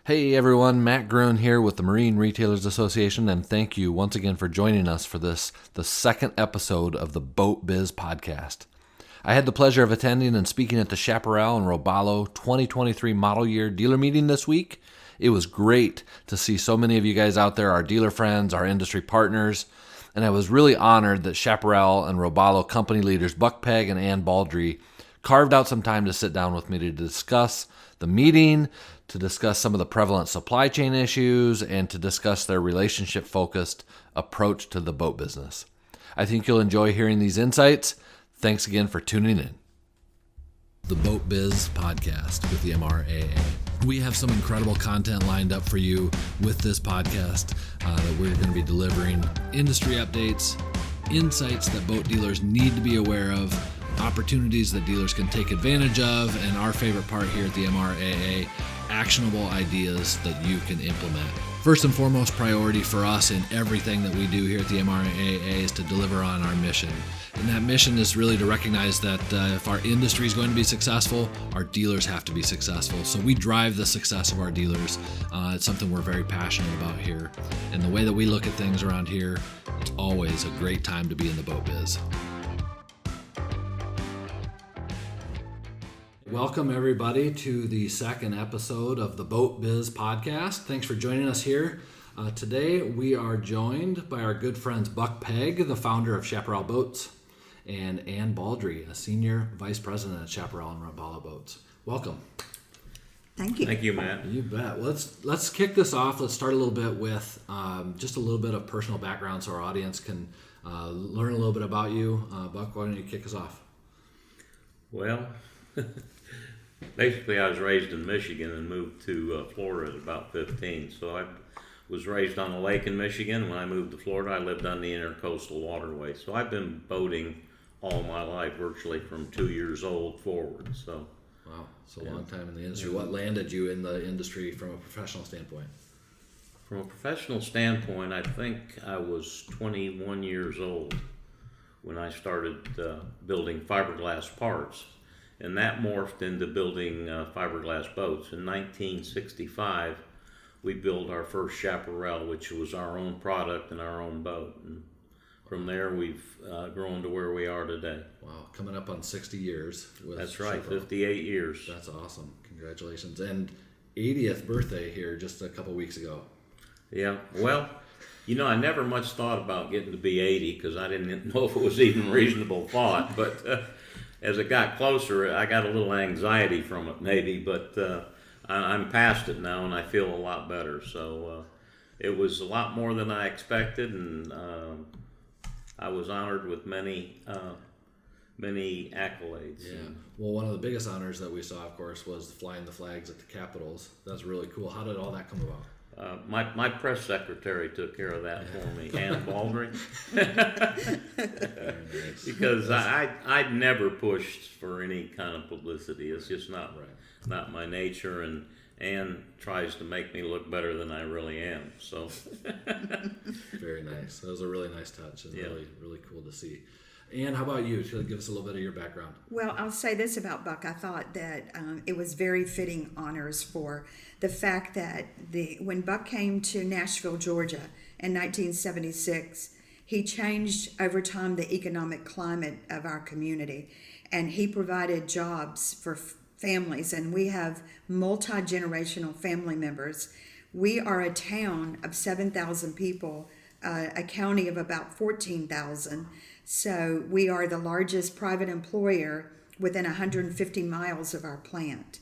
Hey everyone, Matt Groen here with the Marine Retailers Association, and thank you once again for joining us for the second episode of the Boat Biz Podcast. I had the pleasure of attending and speaking at the Chaparral and Robalo 2023 model year dealer meeting this week. It was great to see so many of you guys out there, our dealer friends, our industry partners, and I was really honored that Chaparral and Robalo company leaders Pegg and Baldree carved out some time to sit down with me to discuss the meeting, to discuss some of the prevalent supply chain issues, and to discuss their relationship-focused approach to the boat business. I think you'll enjoy hearing these insights. Thanks again for tuning in. The Boat Biz Podcast with the MRAA. We have some incredible content lined up for you with this podcast that we're going to be delivering industry updates, insights that boat dealers need to be aware of, opportunities that dealers can take advantage of, and our favorite part here at the MRAA, actionable ideas that you can implement. First and foremost priority for us in everything that we do here at the MRAA is to deliver on our mission. And that mission is really to recognize that if our industry is going to be successful, our dealers have to be successful. So we drive the success of our dealers. It's something we're very passionate about here. And the way that we look at things around here, it's always a great time to be in the boat biz. Welcome, everybody, to the second episode of the Boat Biz Podcast. Thanks for joining us here. Today, we are joined by our good friends Pegg, the founder of Chaparral Boats, and Baldree, a senior vice president at Chaparral and Robalo Boats. Welcome. Thank you. Thank you, Matt. You bet. Let's kick this off. Let's start a little bit with just a little bit of personal background so our audience can learn a little bit about you. Buck, why don't you kick us off? Well, basically, I was raised in Michigan and moved to Florida at about 15. So I was raised on a lake in Michigan. When I moved to Florida, I lived on the intercoastal waterway. So I've been boating all my life, virtually from 2 years old forward. So, wow, it's a long time in the industry. What landed you in the industry from a professional standpoint? From a professional standpoint, I think I was 21 years old when I started building fiberglass parts. And that morphed into building fiberglass boats. In 1965, we built our first Chaparral, which was our own product and our own boat. And from there, we've grown to where we are today. Wow, coming up on 60 years. That's right, Chaparral. 58 years. That's awesome. Congratulations. And 80th birthday here just a couple weeks ago. Yeah, well, I never much thought about getting to be 80 because I didn't know if it was even reasonable thought, but as it got closer, I got a little anxiety from it maybe, but I'm past it now and I feel a lot better. So it was a lot more than I expected, and I was honored with many accolades. Yeah. Well, one of the biggest honors that we saw, of course, was flying the flags at the Capitals. That's really cool. How did all that come about? My press secretary took care of that for me, Ann Baldree. Because I'd never pushed for any kind of publicity. It's just not my nature, and Ann tries to make me look better than I really am. So very nice. That was a really nice touch, and really, really cool to see. Ann, how about you? Give us a little bit of your background. Well, I'll say this about Buck. I thought that it was very fitting honors for the fact that when Buck came to Nashville, Georgia in 1976, he changed over time the economic climate of our community, and he provided jobs for families, and we have multi-generational family members. We are a town of 7,000 people, a county of about 14,000. So we are the largest private employer within 150 miles of our plant.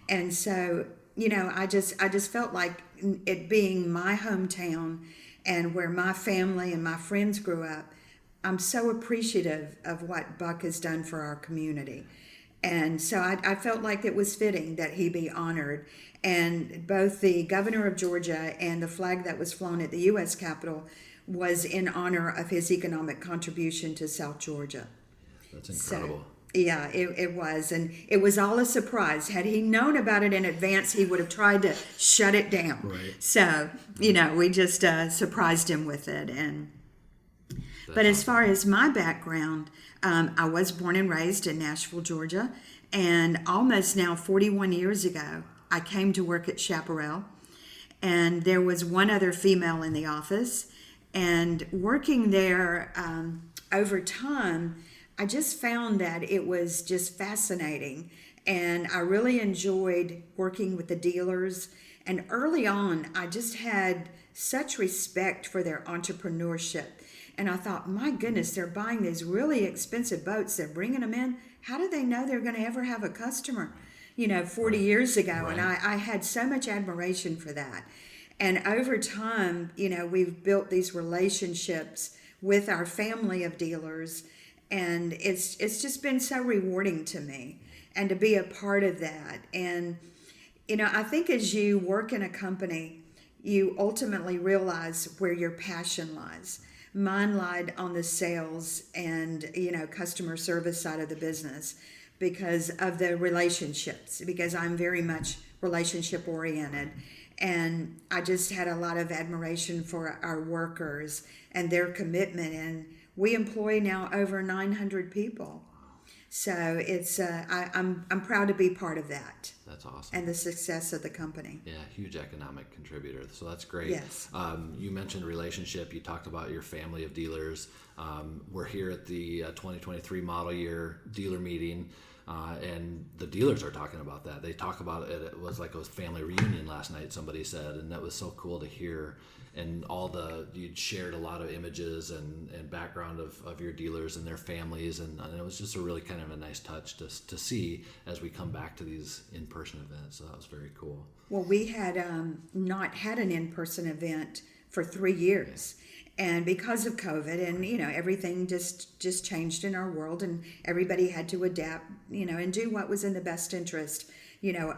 And so, I just felt like it being my hometown and where my family and my friends grew up, I'm so appreciative of what Buck has done for our community. And so I felt like it was fitting that he be honored. And both the governor of Georgia and the flag that was flown at the U.S. Capitol was in honor of his economic contribution to South Georgia. That's incredible. So, yeah, it was. And it was all a surprise. Had he known about it in advance, he would have tried to shut it down. Right. So, we just surprised him with it. But as far as my background, I was born and raised in Nashville, Georgia. And almost now 41 years ago, I came to work at Chaparral. And there was one other female in the office. And working there over time, I just found that it was just fascinating. And I really enjoyed working with the dealers. And early on, I just had such respect for their entrepreneurship. And I thought, my goodness, they're buying these really expensive boats. They're bringing them in. How do they know they're going to ever have a customer? 40 years ago. Right. And I had so much admiration for that. And over time, we've built these relationships with our family of dealers. And it's just been so rewarding to me and to be a part of that. And, I think as you work in a company, you ultimately realize where your passion lies. Mine lied on the sales and, customer service side of the business because of the relationships, because I'm very much relationship oriented. And I just had a lot of admiration for our workers and their commitment. And we employ now over 900 people. So it's I'm proud to be part of that. That's awesome. And the success of the company. Yeah, huge economic contributor. So that's great. Yes. You mentioned relationship. You talked about your family of dealers. We're here at the 2023 model year dealer meeting. And the dealers are talking about that. They talk about it. It was like a family reunion last night, somebody said, and that was so cool to hear. And you'd shared a lot of images and background of your dealers and their families. And it was just a really kind of a nice touch to see as we come back to these in-person events. So that was very cool. Well, we had not had an in-person event for 3 years. And because of COVID and, everything just changed in our world, and everybody had to adapt, and do what was in the best interest,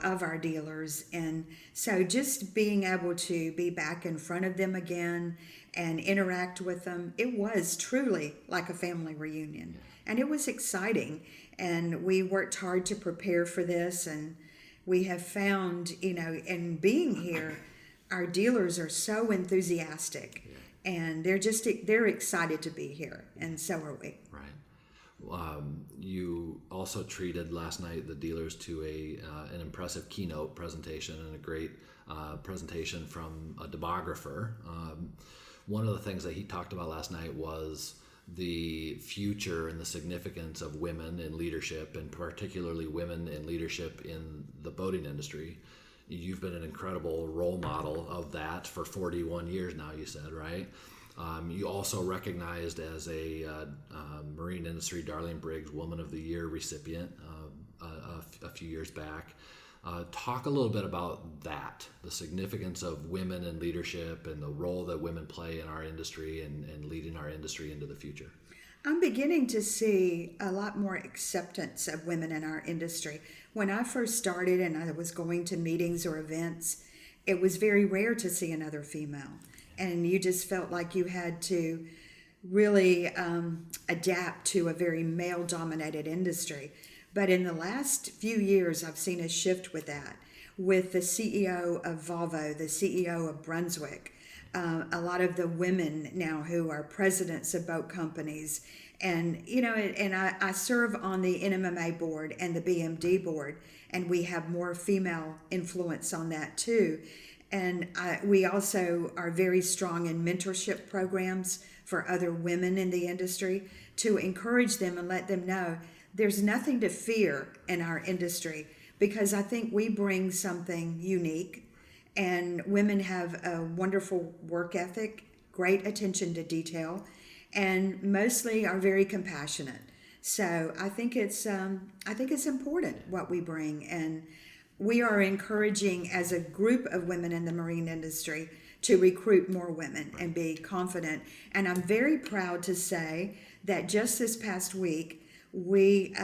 of our dealers. And so just being able to be back in front of them again and interact with them, it was truly like a family reunion. And it was exciting. And we worked hard to prepare for this. And we have found, in being here, our dealers are so enthusiastic. And they're excited to be here, and so are we. Right. You also treated last night the dealers to an impressive keynote presentation and a great presentation from a demographer. One of the things that he talked about last night was the future and the significance of women in leadership, and particularly women in leadership in the boating industry. You've been an incredible role model of that for 41 years now, you said, right? You also recognized as a Marine Industry Darling Briggs Woman of the Year recipient a few years back. Talk a little bit about that, the significance of women in leadership and the role that women play in our industry and leading our industry into the future. I'm beginning to see a lot more acceptance of women in our industry. When I first started and I was going to meetings or events, it was very rare to see another female. And you just felt like you had to really adapt to a very male-dominated industry. But in the last few years, I've seen a shift with that. With the CEO of Volvo, the CEO of Brunswick, a lot of the women now who are presidents of boat companies. And, I serve on the NMMA board and the BMD board, and we have more female influence on that too. And we also are very strong in mentorship programs for other women in the industry to encourage them and let them know there's nothing to fear in our industry, because I think we bring something unique. And women have a wonderful work ethic, great attention to detail, and mostly are very compassionate. So I think it's important what we bring, and we are encouraging as a group of women in the marine industry to recruit more women and be confident. And I'm very proud to say that just this past week we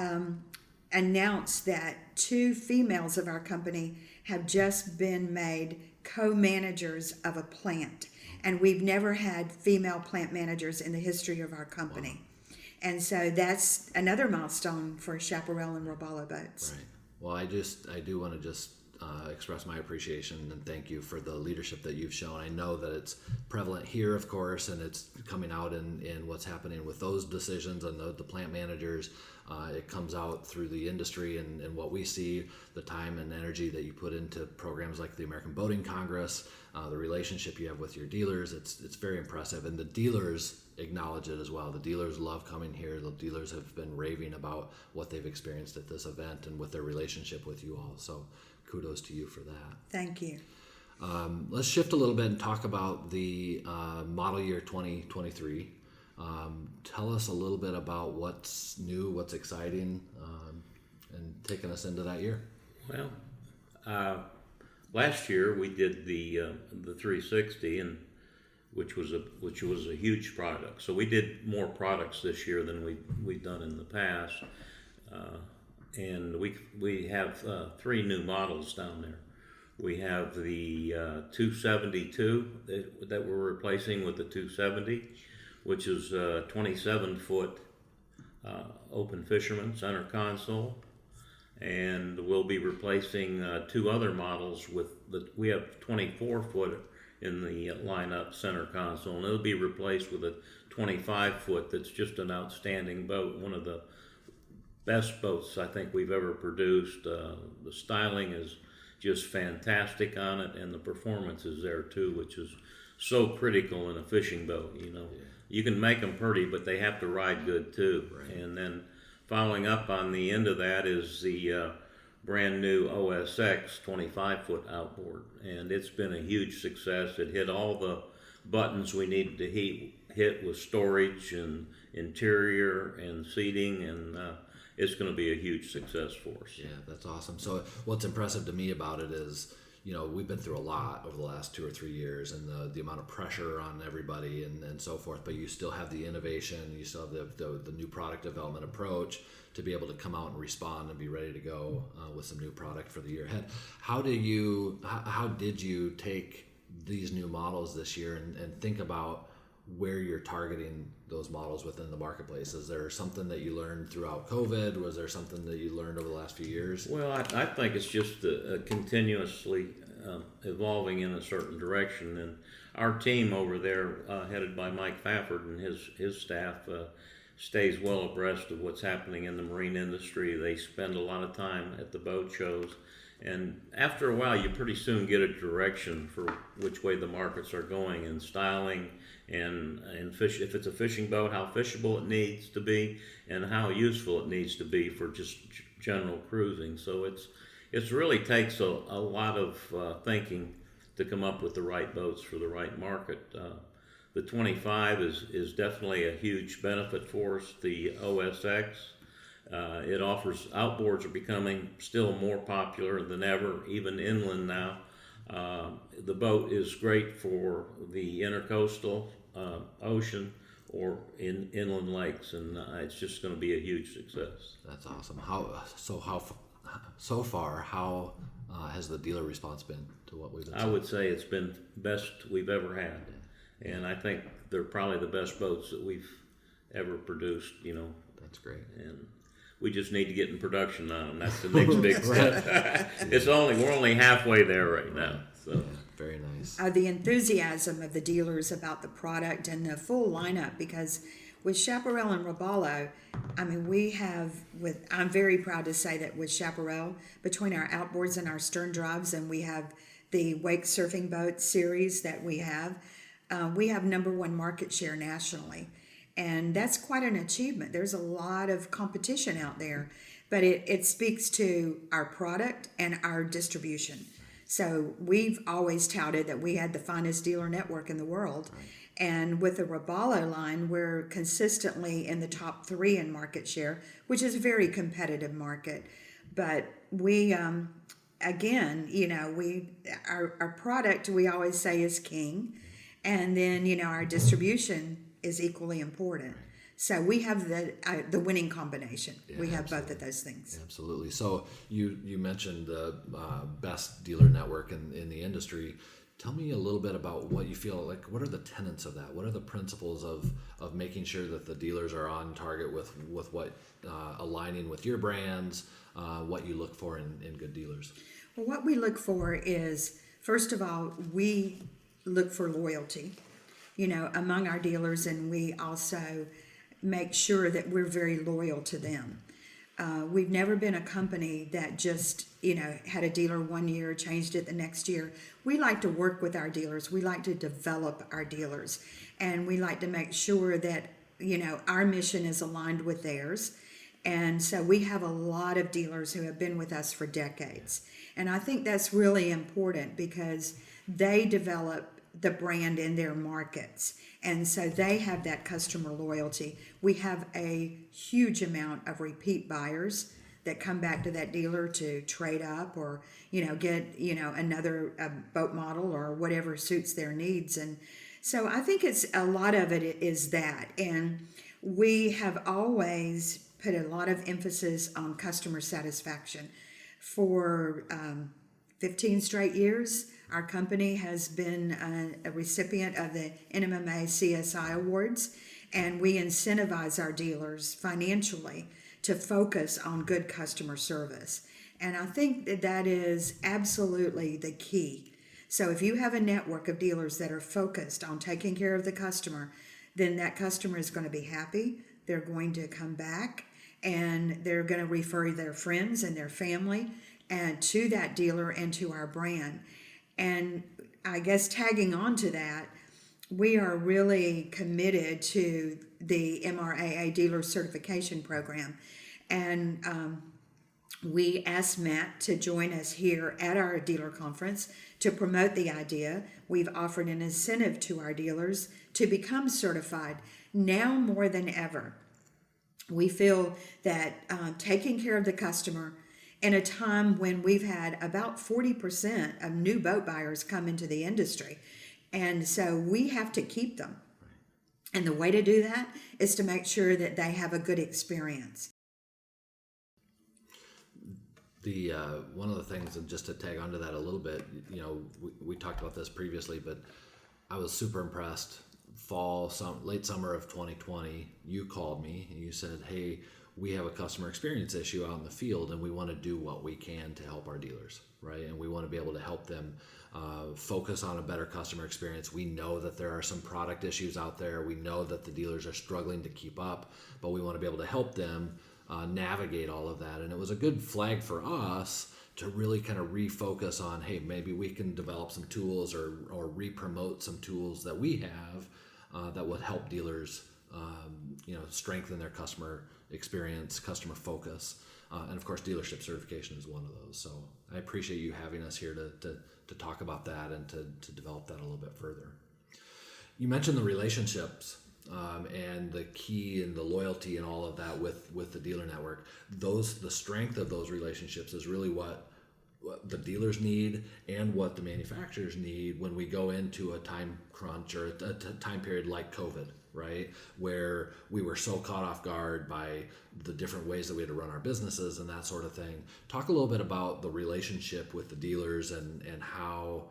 announced that 2 females of our company have just been made co-managers of a plant. And we've never had female plant managers in the history of our company. Wow. And so that's another milestone for Chaparral and Robalo boats. Right. Well, I do want to just express my appreciation and thank you for the leadership that you've shown. I know that it's prevalent here, of course, and it's coming out in what's happening with those decisions and the plant managers. It comes out through the industry and what we see, the time and energy that you put into programs like the American Boating Congress, the relationship you have with your dealers. It's very impressive, and the dealers acknowledge it as well. The dealers love coming here. The dealers have been raving about what they've experienced at this event and with their relationship with you all. So kudos to you for that. Thank you. Let's shift a little bit and talk about the model year 2023. Tell us a little bit about what's new, what's exciting, and taking us into that year. Well, last year we did the 360, and which was a huge product. So we did more products this year than we've done in the past, and we have 3 new models down there. We have the 272 that we're replacing with the 270, which is a 27-foot open fisherman center console, and we'll be replacing 2 other models we have 24-foot in the lineup center console, and it'll be replaced with a 25-foot that's just an outstanding boat, one of the best boats I think we've ever produced. The styling is just fantastic on it, and the performance is there too, which is so critical in a fishing boat. You can make them pretty, but they have to ride good too. Right. And then following up on the end of that is the brand new OSX 25-foot outboard, and it's been a huge success. It hit all the buttons we needed to hit with storage and interior and seating, and it's going to be a huge success for us. Yeah, that's awesome. So what's impressive to me about it is, we've been through a lot over the last 2 or 3 years, and the amount of pressure on everybody and so forth, but you still have the innovation, you still have the new product development approach to be able to come out and respond and be ready to go with some new product for the year ahead. How did you take these new models this year and think about where you're targeting those models within the marketplace? Is there something that you learned throughout COVID? Was there something that you learned over the last few years? Well, I think it's just continuously evolving in a certain direction, and our team over there, headed by Mike Fafford and his staff, stays well abreast of what's happening in the marine industry. They spend a lot of time at the boat shows, and after a while you pretty soon get a direction for which way the markets are going in styling and fish. If it's a fishing boat, how fishable it needs to be and how useful it needs to be for just general cruising. So it really takes a lot of thinking to come up with the right boats for the right market. The 25 is definitely a huge benefit for us. The OSX, it offers, outboards are becoming still more popular than ever, even inland now. The boat is great for the intercoastal ocean or in inland lakes, and it's just going to be a huge success. That's awesome. So far, how has the dealer response been to what we've been seeing? I would say it's been best we've ever had. And I think they're probably the best boats that we've ever produced, That's great. And we just need to get in production on them. That's the next big step. We're only halfway there right now. So yeah, very nice. The enthusiasm of the dealers about the product and the full lineup, because with Chaparral and Robalo, I'm very proud to say that with Chaparral, between our outboards and our stern drives, and we have the wake surfing boat series that we have #1 market share nationally. And that's quite an achievement. There's a lot of competition out there, but it speaks to our product and our distribution. So we've always touted that we had the finest dealer network in the world. Right. And with the Robalo line, we're consistently in the top 3 in market share, which is a very competitive market. But we, our product, we always say, is king. And then, our distribution is equally important. So we have the winning combination. Yeah, we have absolutely. both of those things. Absolutely. So you mentioned the best dealer network in the industry. Tell me a little bit about what you feel like. What are the tenets of that? What are the principles of making sure that the dealers are on target with what aligning with your brands, what you look for in good dealers? Well, what we look for is, first of all, we look for loyalty, among our dealers, and we also make sure that we're very loyal to them. We've never been a company that just, had a dealer one year, changed it the next year. We like to work with our dealers. We like to develop our dealers. And we like to make sure that, our mission is aligned with theirs. And so we have a lot of dealers who have been with us for decades. And I think that's really important because they develop the brand in their markets. And so they have that customer loyalty. We have a huge amount of repeat buyers that come back to that dealer to trade up or, get, another boat model or whatever suits their needs. And so I think it's a lot of it is that. And we have always put a lot of emphasis on customer satisfaction. For 15 straight years, our company has been a recipient of the NMMA CSI Awards, and we incentivize our dealers financially to focus on good customer service. And I think that is absolutely the key. So if you have a network of dealers that are focused on taking care of the customer, then that customer is going to be happy. They're going to come back, and they're going to refer their friends and their family and to that dealer and to our brand. And I guess tagging on to that, we are really committed to the MRAA dealer certification program. And we asked Matt to join us here at our dealer conference to promote the idea. We've offered an incentive to our dealers to become certified now more than ever. We feel that taking care of the customer in a time when we've had about 40% of new boat buyers come into the industry. And so we have to keep them. And the way to do that is to make sure that they have a good experience. The one of the things, and just to tag onto that a little bit, we talked about this previously, but I was super impressed. Late summer of 2020, you called me and you said, hey, we have a customer experience issue out in the field and we want to do what we can to help our dealers, right? And we want to be able to help them focus on a better customer experience. We know that there are some product issues out there. We know that the dealers are struggling to keep up, but we want to be able to help them navigate all of that. And it was a good flag for us to really kind of refocus on, hey, maybe we can develop some tools or re-promote some tools that we have that would help dealers strengthen their customer experience, customer focus. And of course, dealership certification is one of those. So I appreciate you having us here to talk about that and to develop that a little bit further. You mentioned the relationships and the key and the loyalty and all of that with the dealer network. The strength of those relationships is really what the dealers need and what the manufacturers need when we go into a time crunch or a time period like COVID, right? Where we were so caught off guard by the different ways that we had to run our businesses and that sort of thing. Talk a little bit about the relationship with the dealers and how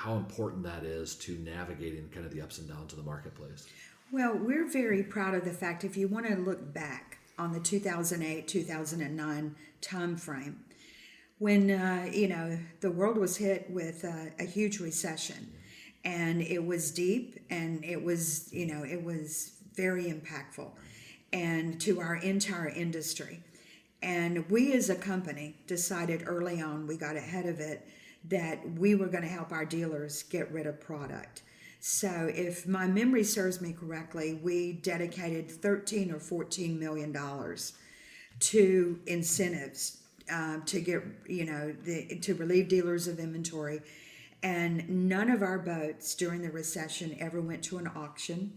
important that is to navigating kind of the ups and downs of the marketplace. Well, we're very proud of the fact, if you want to look back on the 2008-2009 time frame, when the world was hit with a huge recession, and it was deep, and it was very impactful, and to our entire industry. And we as a company decided early on, we got ahead of it, that we were going to help our dealers get rid of product. So if my memory serves me correctly, we dedicated $13 or $14 million to incentives to get, to relieve dealers of inventory. And none of our boats during the recession ever went to an auction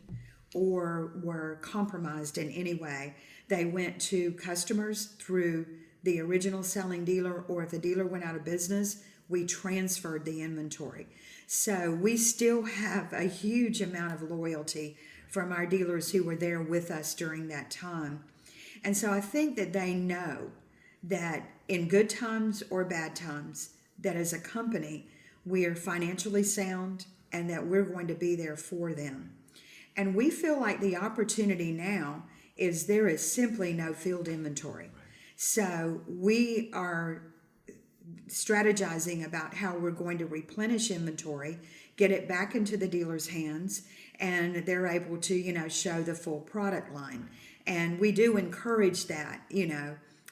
or were compromised in any way. They went to customers through the original selling dealer, or if the dealer went out of business, we transferred the inventory. So we still have a huge amount of loyalty from our dealers who were there with us during that time. And so I think that they know that in good times or bad times, that as a company, we are financially sound and that we're going to be there for them. And we feel like the opportunity now is there is simply no field inventory. So we are strategizing about how we're going to replenish inventory, get it back into the dealer's hands, and they're able to, show the full product line. And we do encourage that,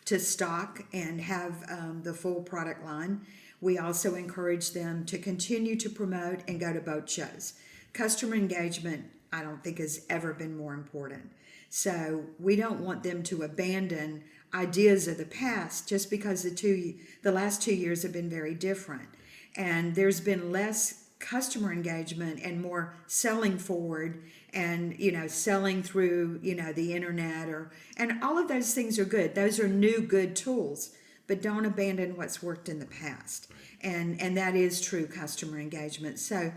to stock and have the full product line. We also encourage them to continue to promote and go to boat shows. Customer engagement, I don't think, has ever been more important. So we don't want them to abandon ideas of the past just because the last 2 years have been very different. And there's been less customer engagement and more selling forward and, selling through, the internet and all of those things are good. Those are new good tools, but don't abandon what's worked in the past. And that is true customer engagement. So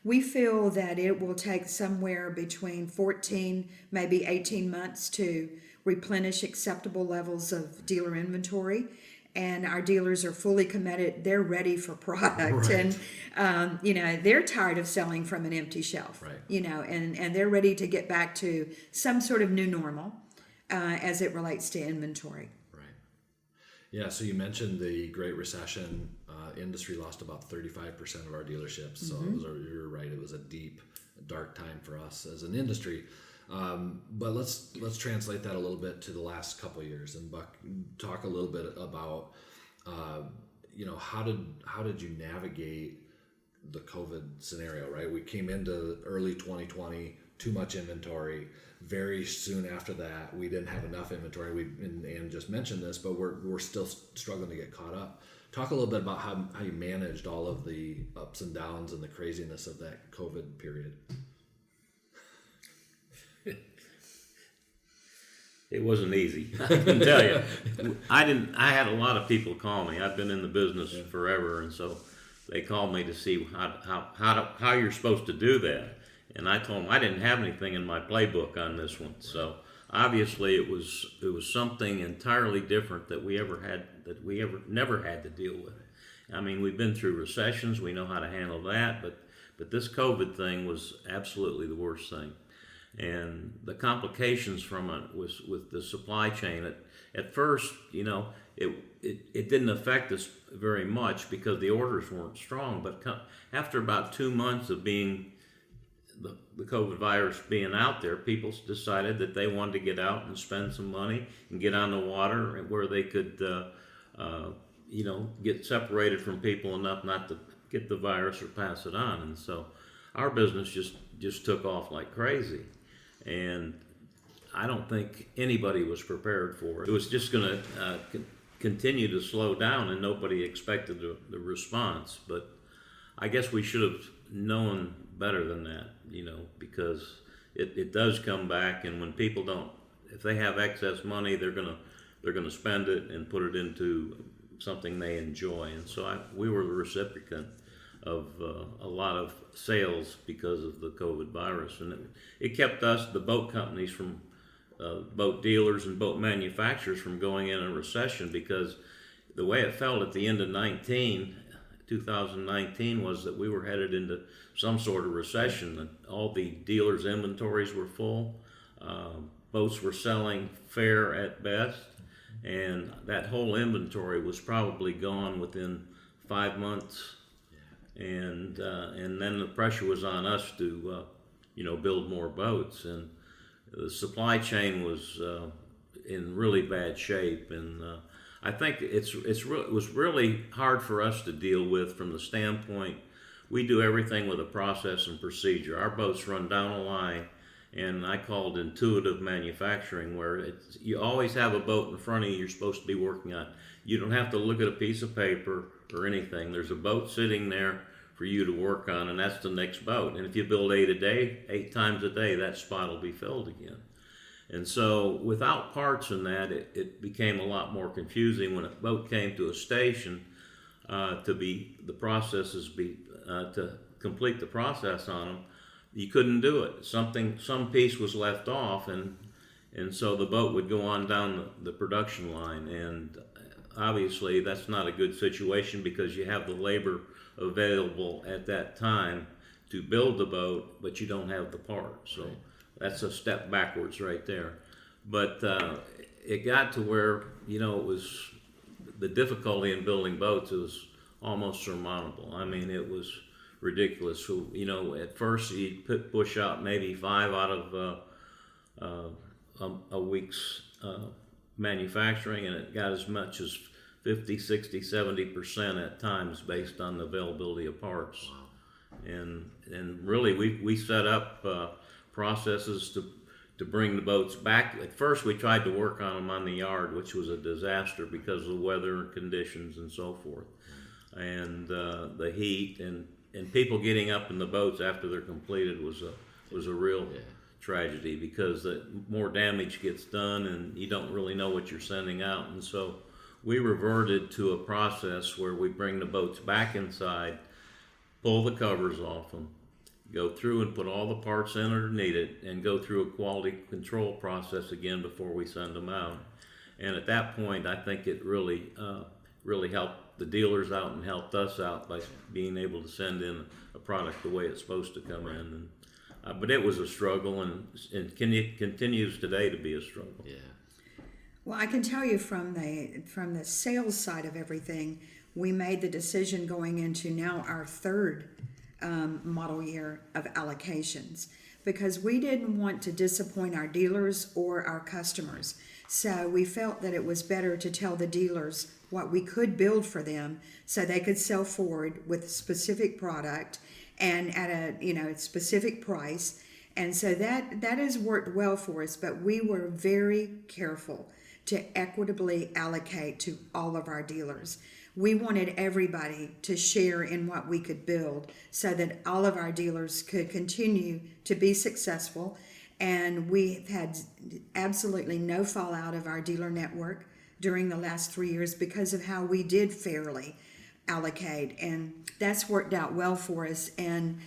we feel that it will take somewhere between 14, maybe 18 months to replenish acceptable levels of dealer inventory. And our dealers are fully committed. They're ready for product. Right. And, they're tired of selling from an empty shelf. Right. And they're ready to get back to some sort of new normal as it relates to inventory. Right. Yeah, so you mentioned the Great Recession. Industry lost about 35% of our dealerships. So you're right, it was a deep, dark time for us as an industry. But let's translate that a little bit to the last couple of years, and Buck, talk a little bit about how did you navigate the COVID scenario, right? We came into early 2020, too much inventory. Very soon after that, we didn't have enough inventory. And just mentioned this, but we're still struggling to get caught up. Talk a little bit about how you managed all of the ups and downs and the craziness of that COVID period. It wasn't easy, I can tell you. I had a lot of people call me. I've been in the business forever, and so they called me to see how you're supposed to do that. And I told them I didn't have anything in my playbook on this one. So obviously it was something entirely different that we never had to deal with. I mean, we've been through recessions, we know how to handle that, but this COVID thing was absolutely the worst thing. And the complications from it was with the supply chain. At first, it didn't affect us very much because the orders weren't strong. But after about 2 months of being the COVID virus being out there, people decided that they wanted to get out and spend some money and get on the water where they could, get separated from people enough not to get the virus or pass it on. And so our business just took off like crazy. And I don't think anybody was prepared for it. It was just going to continue to slow down, and nobody expected the response. But I guess we should have known better than that, because it does come back, and when people if they have excess money, they're gonna spend it and put it into something they enjoy. And so we were the recipient of a lot of sales because of the COVID virus, and it kept us, the boat companies, from boat dealers and boat manufacturers, from going in a recession, because the way it felt at the end of 2019 was that we were headed into some sort of recession. All the dealers' inventories were full, boats were selling fair at best, and that whole inventory was probably gone within 5 months. And then the pressure was on us to build more boats, and the supply chain was in really bad shape. And I think it was really hard for us to deal with from the standpoint, we do everything with a process and procedure. Our boats run down a line, and I call it intuitive manufacturing, where you always have a boat in front of you you're supposed to be working on. You don't have to look at a piece of paper or anything. There's a boat sitting there for you to work on, and that's the next boat. And if you build 8 times a day, that spot will be filled again. And so without parts in that, it became a lot more confusing. When a boat came to a station to complete the process on them, you couldn't do it. Some piece was left off, and so the boat would go on down the production line. And obviously that's not a good situation, because you have the labor available at that time to build the boat, but you don't have the part. So that's a step backwards right there. But it got to where, it was the difficulty in building boats was almost surmountable. I mean, it was ridiculous. So, at first you'd push out maybe 5 out of a week's manufacturing, and it got as much as 50, 60, 70% at times based on the availability of parts. Wow. And really we set up processes to bring the boats back. At first we tried to work on them on the yard, which was a disaster because of the weather conditions and so forth, and the heat and people getting up in the boats after they're completed was a real tragedy, because the more damage gets done and you don't really know what you're sending out. And so we reverted to a process where we bring the boats back inside, pull the covers off them, go through and put all the parts in that are needed, and go through a quality control process again before we send them out. And at that point, I think it really helped the dealers out and helped us out by being able to send in a product the way it's supposed to come in. But it was a struggle, and it continues today to be a struggle. Yeah. Well, I can tell you from the sales side of everything, we made the decision going into now our third model year of allocations, because we didn't want to disappoint our dealers or our customers. So we felt that it was better to tell the dealers what we could build for them so they could sell forward with a specific product and at a specific price. And so that has worked well for us, but we were very careful to equitably allocate to all of our dealers. We wanted everybody to share in what we could build so that all of our dealers could continue to be successful. And we had absolutely no fallout of our dealer network during the last 3 years because of how we did fairly allocate. And that's worked out well for us. And,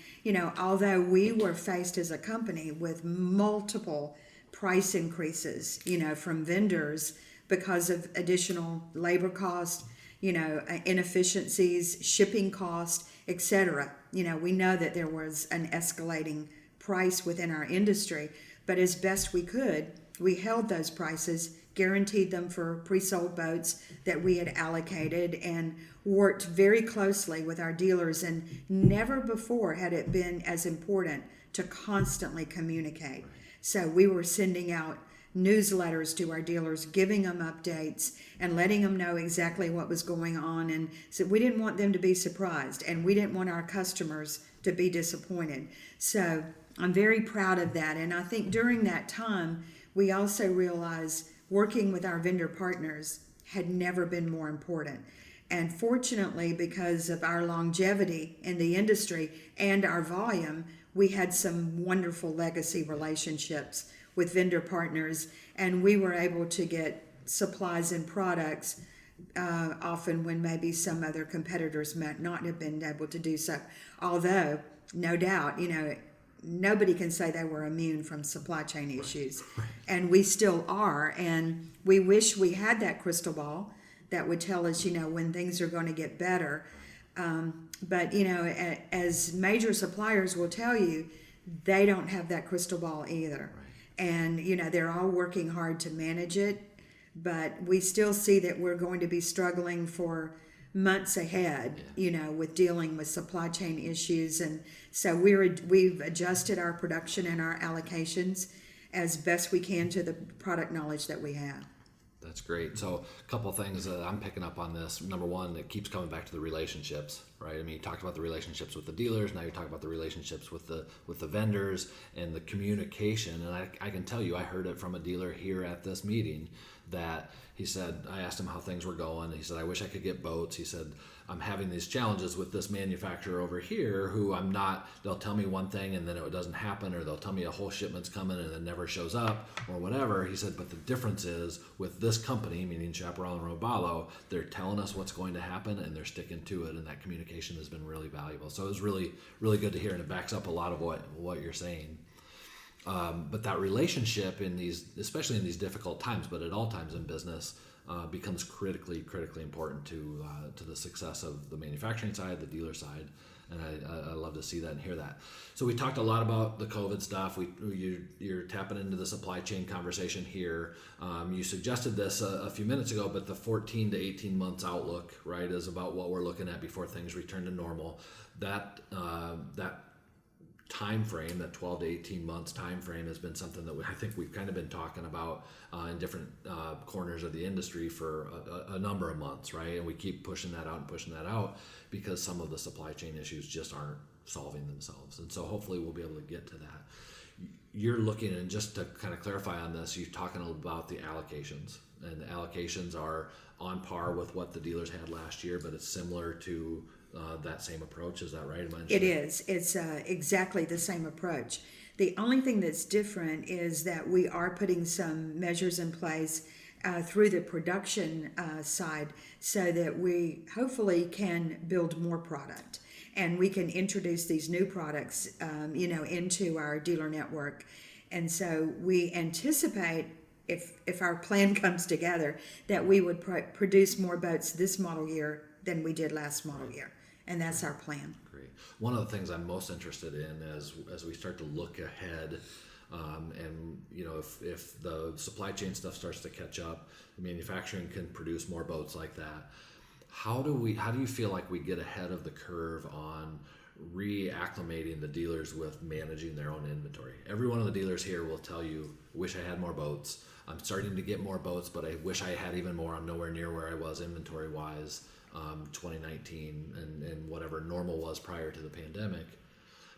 although we were faced as a company with multiple price increases, from vendors because of additional labor costs, inefficiencies, shipping costs, etc. We know that there was an escalating price within our industry, but as best we could, we held those prices, guaranteed them for pre-sold boats that we had allocated, and worked very closely with our dealers. And never before had it been as important to constantly communicate. So we were sending out newsletters to our dealers, giving them updates and letting them know exactly what was going on. And so we didn't want them to be surprised, and we didn't want our customers to be disappointed. So I'm very proud of that. And I think during that time, we also realized working with our vendor partners had never been more important. And fortunately, because of our longevity in the industry and our volume, we had some wonderful legacy relationships with vendor partners, and we were able to get supplies and products often when maybe some other competitors might not have been able to do so. Although, no doubt, nobody can say they were immune from supply chain issues, and we still are. And we wish we had that crystal ball that would tell us, when things are going to get better. But, as major suppliers will tell you, they don't have that crystal ball either. Right. And, they're all working hard to manage it, but we still see that we're going to be struggling for months ahead, with dealing with supply chain issues. And so we've adjusted our production and our allocations as best we can to the product knowledge that we have. That's great. So a couple of things that I'm picking up on this. Number one, it keeps coming back to the relationships, right? I mean, you talked about the relationships with the dealers. Now you're talking about the relationships with the vendors and the communication. And I can tell you, I heard it from a dealer here at this meeting that he said, I asked him how things were going. He said, I wish I could get boats. He said, I'm having these challenges with this manufacturer over here who they'll tell me one thing and then it doesn't happen, or they'll tell me a whole shipment's coming and it never shows up or whatever. He said, but the difference is with this company, meaning Chaparral and Robalo, they're telling us what's going to happen and they're sticking to it, and that communication has been really valuable. So it was really, really good to hear, and it backs up a lot of what you're saying. But that relationship especially in these difficult times, but at all times in business, becomes critically important to the success of the manufacturing side, the dealer side, And I love to see that and hear that. So we talked a lot about the COVID stuff. You're tapping into the supply chain conversation here. You suggested this a few minutes ago, but the 14 to 18 months outlook, right, is about what we're looking at before things return to normal. That time frame, that 12 to 18 months time frame, has been something that I think we've kind of been talking about in different corners of the industry for a number of months, right? And we keep pushing that out because some of the supply chain issues just aren't solving themselves. And so hopefully we'll be able to get to that. You're looking, and just to kind of clarify on this, you're talking about the allocations, and the allocations are on par with what the dealers had last year, but it's similar to that same approach. Is that right? It is. It's exactly the same approach. The only thing that's different is that we are putting some measures in place through the production side so that we hopefully can build more product and we can introduce these new products, into our dealer network. And so we anticipate, if our plan comes together, that we would produce more boats this model year than we did last model year. And that's our plan. Great. One of the things I'm most interested in as we start to look ahead, and if the supply chain stuff starts to catch up, the manufacturing can produce more boats like that. How do you feel like we get ahead of the curve on reacclimating the dealers with managing their own inventory? Every one of the dealers here will tell you, wish I had more boats. I'm starting to get more boats, but I wish I had even more. I'm nowhere near where I was inventory wise. 2019 and whatever normal was prior to the pandemic.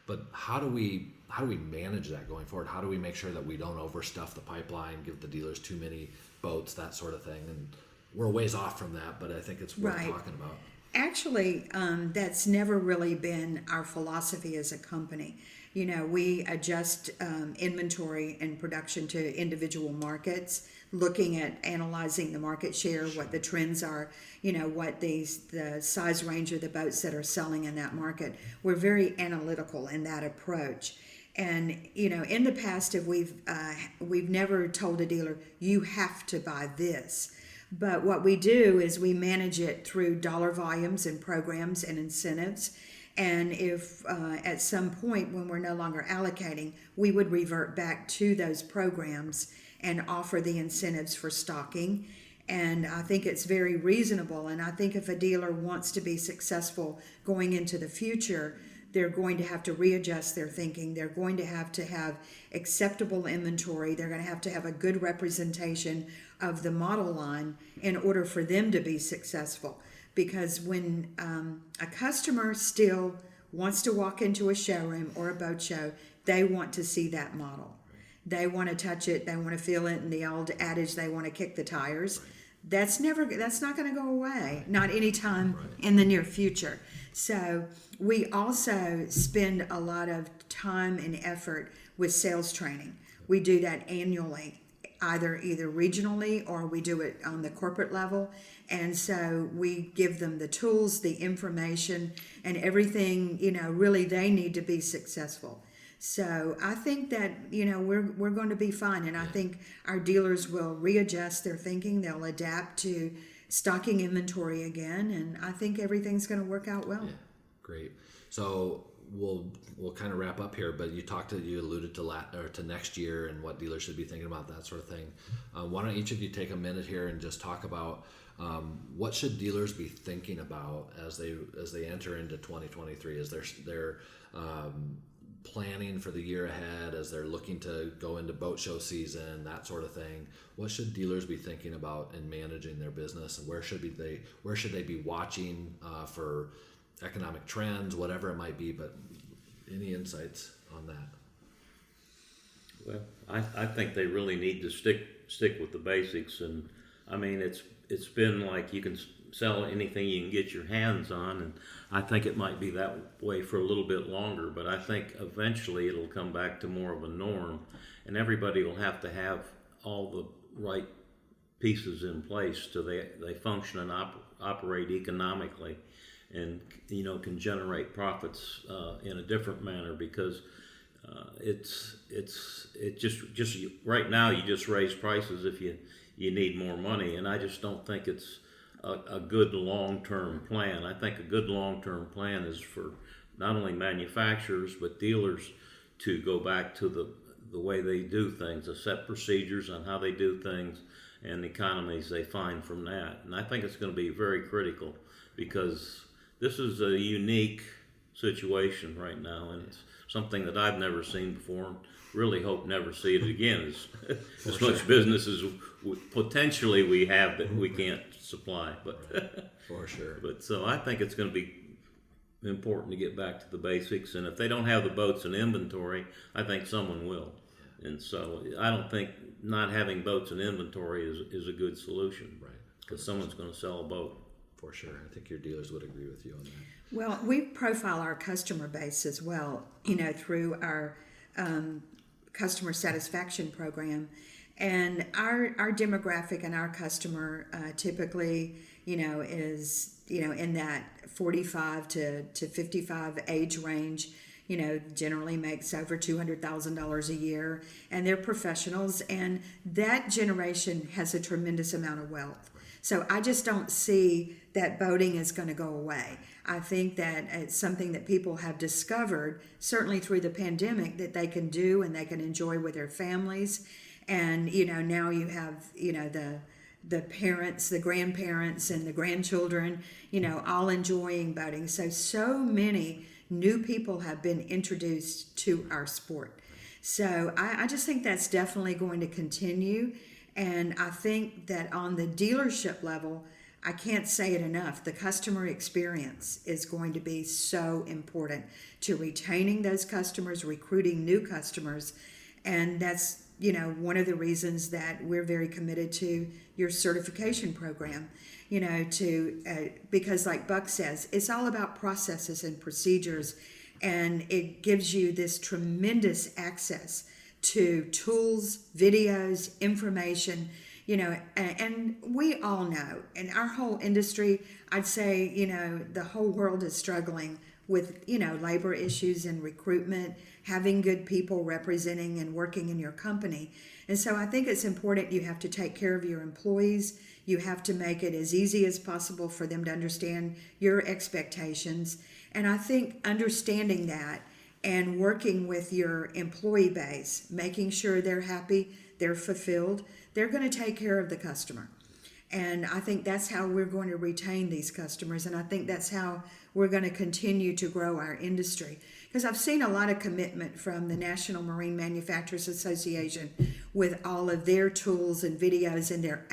But how do we manage that going forward? How do we make sure that we don't overstuff the pipeline, give the dealers too many boats, that sort of thing? And we're a ways off from that, but I think it's worth talking about. Actually, that's never really been our philosophy as a company. We adjust inventory and production to individual markets, looking at analyzing the market share, what the trends are, what the size range of the boats that are selling in that market. We're very analytical in that approach. And, in the past, if we've never told a dealer, you have to buy this. But what we do is we manage it through dollar volumes and programs and incentives. And if at some point when we're no longer allocating, we would revert back to those programs and offer the incentives for stocking. And I think it's very reasonable. And I think if a dealer wants to be successful going into the future, they're going to have to readjust their thinking. They're going to have acceptable inventory. They're going to have a good representation of the model line in order for them to be successful. Because when a customer still wants to walk into a showroom or a boat show, they want to see that model. They want to touch it. They want to feel it. And the old adage, they want to kick the tires. That's not going to go away, not anytime in the near future. So we also spend a lot of time and effort with sales training. We do that annually, either regionally or we do it on the corporate level. And so we give them the tools, the information, and everything, really they need to be successful. So I think that, we're going to be fine. And I think our dealers will readjust their thinking. They'll adapt to stocking inventory again. And I think everything's going to work out well. Yeah, great. So we'll kind of wrap up here, but you alluded to next year and what dealers should be thinking about, that sort of thing. Why don't each of you take a minute here and just talk about what should dealers be thinking about as they enter into 2023, as they're planning for the year ahead, as they're looking to go into boat show season, that sort of thing. What should dealers be thinking about in managing their business, and where should they be watching for economic trends, whatever it might be? But any insights on that? Well, I think they really need to stick with the basics, and I mean it's been like you can sell anything you can get your hands on, and I think it might be that way for a little bit longer, but I think eventually it'll come back to more of a norm, and everybody will have to have all the right pieces in place so they function and operate economically, and can generate profits in a different manner, because it's just right now you just raise prices if you need more money, and I just don't think it's a good long-term plan. I think a good long-term plan is for not only manufacturers but dealers to go back to the way they do things, the set procedures on how they do things, and the economies they find from that. And I think it's going to be very critical, because this is a unique situation right now, and it's something that I've never seen before. Really hope never see it again. As much business as potentially we have that we can't supply, but For sure. But so I think it's going to be important to get back to the basics, and if they don't have the boats in inventory, I think someone will. And so I don't think not having boats in inventory is a good solution, Right. because someone's going to sell a boat. For sure. I think your dealers would agree with you on that. Well, we profile our customer base as well, through our customer satisfaction program. And our demographic and our customer typically, is, in that 45 to 55 age range, generally makes over $200,000 a year, and they're professionals, and that generation has a tremendous amount of wealth. So I just don't see that boating is going to go away. I think that it's something that people have discovered, certainly through the pandemic, that they can do and they can enjoy with their families. And, now you have, the parents, the grandparents, and the grandchildren, all enjoying boating. So many new people have been introduced to our sport. So I just think that's definitely going to continue. And I think that on the dealership level, I can't say it enough, the customer experience is going to be so important to retaining those customers, recruiting new customers. And that's, one of the reasons that we're very committed to your certification program, because like Buck says, it's all about processes and procedures, and it gives you this tremendous access to tools, videos, information, and we all know in our whole industry, I'd say, the whole world is struggling with, labor issues and recruitment, having good people representing and working in your company. And so I think it's important you have to take care of your employees. You have to make it as easy as possible for them to understand your expectations. And I think understanding that and working with your employee base, making sure they're happy, they're fulfilled, they're going to take care of the customer. And I think that's how we're going to retain these customers. And I think that's how we're going to continue to grow our industry. Because I've seen a lot of commitment from the National Marine Manufacturers Association with all of their tools and videos and their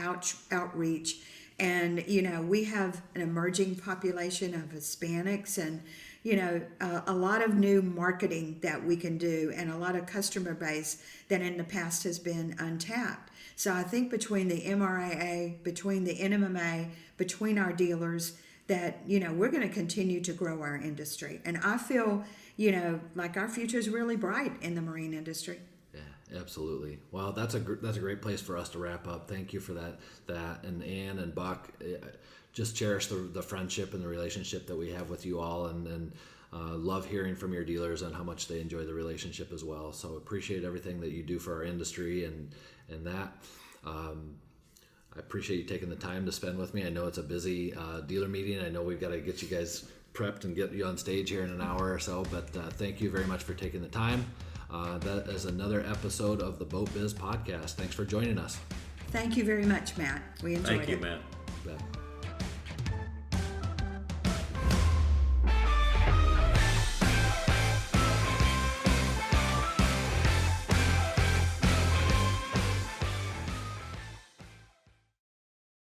outreach. And, we have an emerging population of Hispanics and, a lot of new marketing that we can do, and a lot of customer base that in the past has been untapped. So I think between the MRAA, between the NMMA, between our dealers, that, we're going to continue to grow our industry. And I feel, like our future is really bright in the marine industry. Yeah, absolutely. Well, that's a great place for us to wrap up. Thank you for that. And Ann and Buck, just cherish the friendship and the relationship that we have with you all, and love hearing from your dealers and how much they enjoy the relationship as well. So appreciate everything that you do for our industry and that. I appreciate you taking the time to spend with me. I know it's a busy dealer meeting. I know we've got to get you guys prepped and get you on stage here in an hour or so, but thank you very much for taking the time. That is another episode of the Boat Biz Podcast. Thanks for joining us. Thank you very much, Matt. We enjoyed it. Thank you, Matt. You bet.